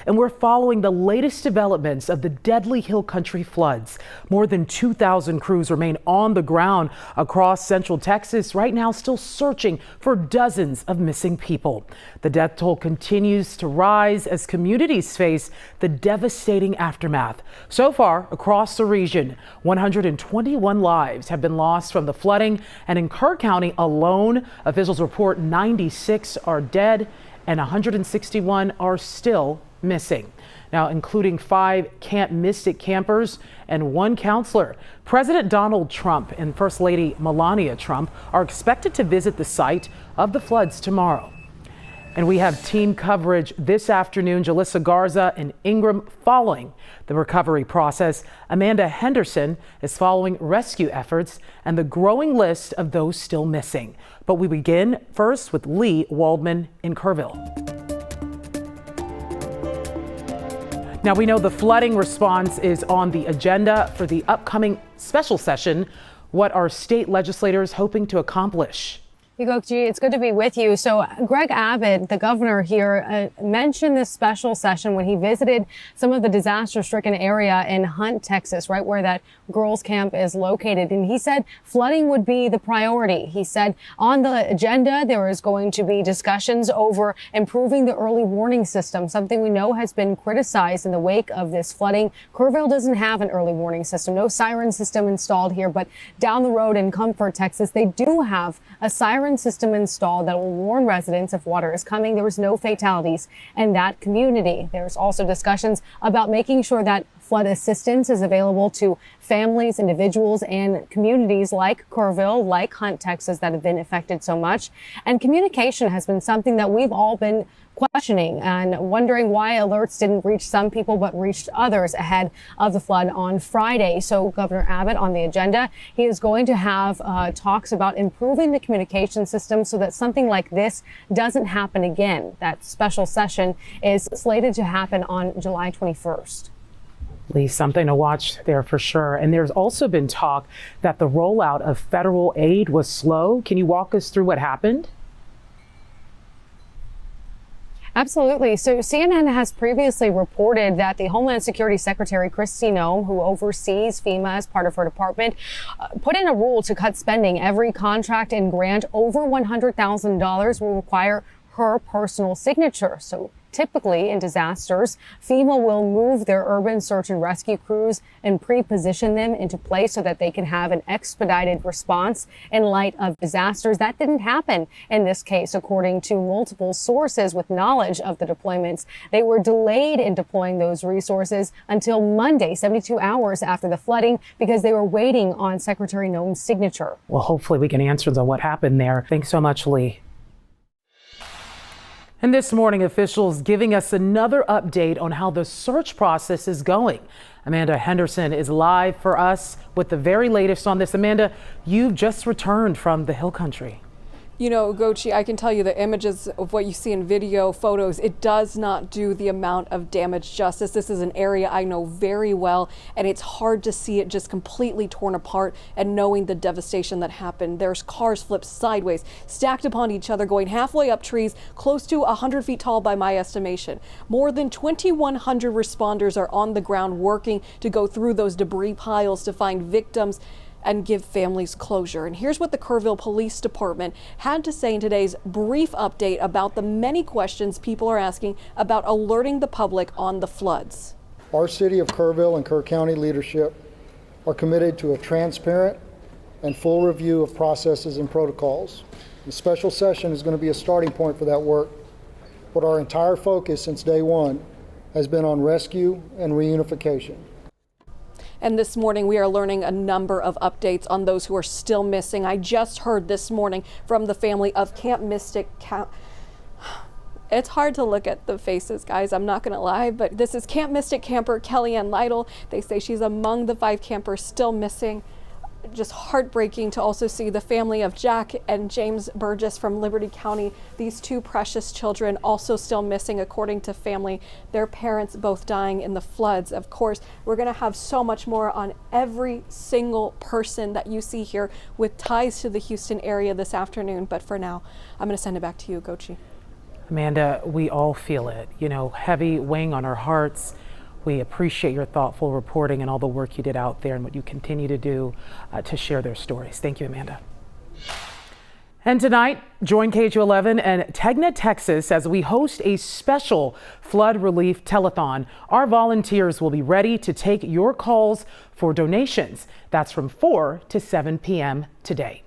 and we're following the latest developments of the deadly Hill Country floods. More than 2,000 crews remain on the ground across central Texas right now, still searching for dozens of missing people. The death toll continues to rise as communities face the devastating aftermath. So far, across the region, 121 lives have been lost from the flooding, and in Kerr County alone, officials report 96 are dead and 161 are still missing. Now, including 5 Camp Mystic campers and 1 counselor. President Donald Trump and First Lady Melania Trump are expected to visit the site of the floods tomorrow. And we have team coverage this afternoon. Jalissa Garza and Ingram following the recovery process. Amanda Henderson is following rescue efforts and the growing list of those still missing. But we begin first with Lee Waldman in Kerrville. Now, we know the flooding response is on the agenda for the upcoming special session. What are state legislators hoping to accomplish? Yugokji, it's good to be with you. So Greg Abbott, the governor here, mentioned this special session when he visited some of the disaster-stricken area in Hunt, Texas, right where that girls' camp is located. And he said flooding would be the priority. He said on the agenda, there is going to be discussions over improving the early warning system, something we know has been criticized in the wake of this flooding. Kerrville doesn't have an early warning system, no siren system installed here, but down the road in Comfort, Texas, they do have a siren system installed that will warn residents if water is coming. There was no fatalities in that community. There's also discussions about making sure that flood assistance is available to families, individuals, and communities like Kerrville, like Hunt, Texas, that have been affected so much. And communication has been something that we've all been questioning and wondering why alerts didn't reach some people but reached others ahead of the flood on Friday. So Governor Abbott on the agenda, he is going to have talks about improving the communication system so that something like this doesn't happen again. That special session is slated to happen on July 21st. Lee, something to watch there for sure. And there's also been talk that the rollout of federal aid was slow. Can you walk us through what happened? Absolutely. So CNN has previously reported that the Homeland Security Secretary, Kristi Noem, who oversees FEMA as part of her department, put in a rule to cut spending. Every contract and grant over $100,000 will require her personal signature. So typically in disasters, FEMA will move their urban search and rescue crews and pre-position them into place so that they can have an expedited response in light of disasters. That didn't happen in this case, according to multiple sources with knowledge of the deployments. They were delayed in deploying those resources until Monday, 72 hours after the flooding, because they were waiting on Secretary Noem's signature. Well, hopefully we can answer what happened there. Thanks so much, Lee. And this morning, officials giving us another update on how the search process is going. Amanda Henderson is live for us with the very latest on this. Amanda, you've just returned from the Hill Country. You know, Gochi, I can tell you the images of what you see in video, photos, it does not do the amount of damage justice. This is an area I know very well, and it's hard to see it just completely torn apart and knowing the devastation that happened. There's cars flipped sideways, stacked upon each other, going halfway up trees, close to 100 feet tall by my estimation. More than 2,100 responders are on the ground working to go through those debris piles to find victims and give families closure. And here's what the Kerrville Police Department had to say in today's brief update about the many questions people are asking about alerting the public on the floods. Our city of Kerrville and Kerr County leadership are committed to a transparent and full review of processes and protocols. The special session is going to be a starting point for that work, but our entire focus since day one has been on rescue and reunification. And this morning, we are learning a number of updates on those who are still missing. I just heard this morning from the family of Camp Mystic. It's hard to look at the faces, guys. I'm not going to lie, but this is Camp Mystic camper Kellyanne Lytle. They say she's among the 5 campers still missing. Just heartbreaking to also see the family of Jack and James Burgess from Liberty County. These 2 precious children also still missing, according to family. Their parents both dying in the floods. Of course, we're going to have so much more on every single person that you see here with ties to the Houston area this afternoon. But for now, I'm going to send it back to you, Gochi. Amanda, we all feel it, heavy weighing on our hearts. We appreciate your thoughtful reporting and all the work you did out there and what you continue to do to share their stories. Thank you, Amanda. And tonight, join KHU11 and Tegna, Texas, as we host a special flood relief telethon. Our volunteers will be ready to take your calls for donations. That's from 4 to 7 p.m. today.